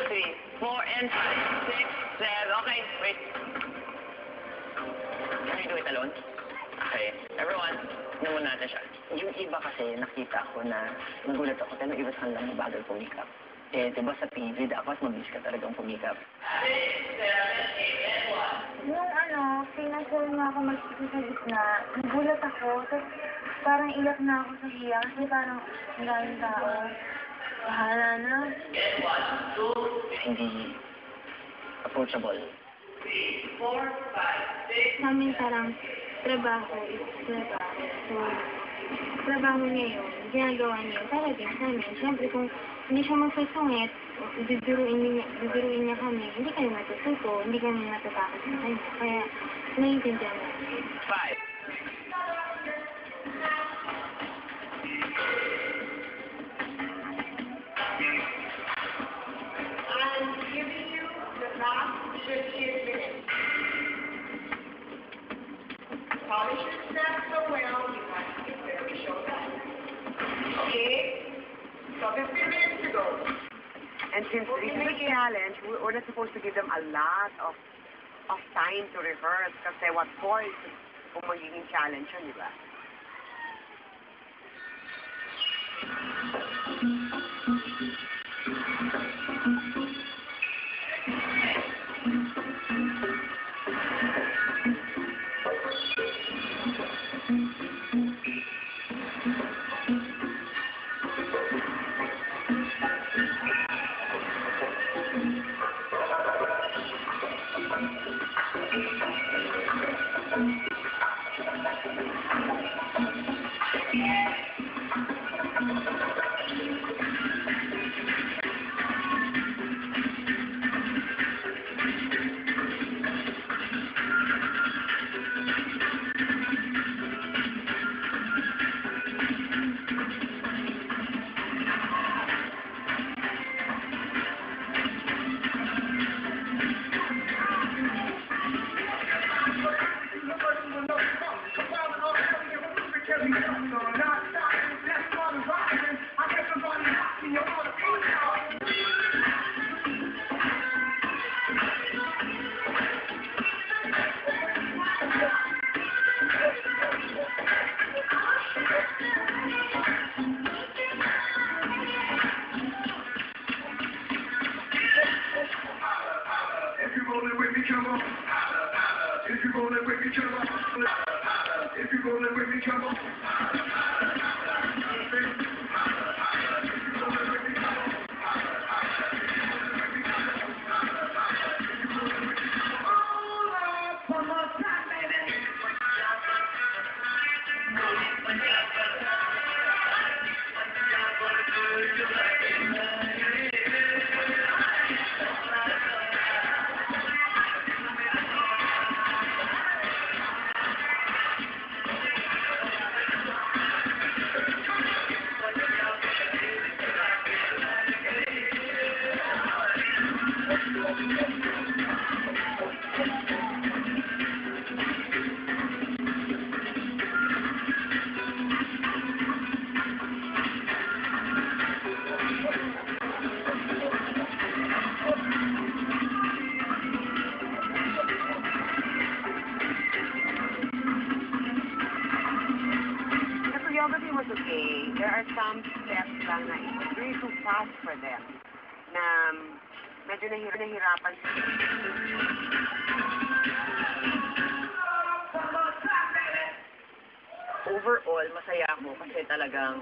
3, 4, and 5, 6, 7. Okay, wait. Can we do it alone? Okay, everyone, naman natin siya. Yung iba kasi, nakita ko na nagulat ako, pero iba sa lang bagal pumikap. Eh, diba sa PV, dapat mabilis ka talagang pumikap. 6, 7, 8, and 1. Nung pinasal na ako magsisi sa gitna, nagulat ako, tapos parang iyak na ako sa hiya, kasi parang maraming tao. Bahala na. And 1, 2, hindi approachable. 3, 4, 5, 6. Sa amin parang trabaho is trabaho. So, trabaho niya yun, ginagawa niya yun. Talaga sa amin, siyempre kung hindi siya magsusungit, bibiruin niya kami, hindi kami matututo, hindi kami matatakot sa kanya. Kaya, naiintindihan namin. 5. I'm giving you the last 15 minutes. Polish your steps so well, you want to get very showed up. Okay? So 15 minutes to go. And since this is a challenge, we're not supposed to give them a lot of time to rehearse kasi what for is kung magiging challenge yun, di ba? If you roll it with me, come on. If you roll it with me, come on. Choreography was okay. There are some steps lang na it was really too fast for them na medyo nahirapan. Overall, masaya ako kasi talagang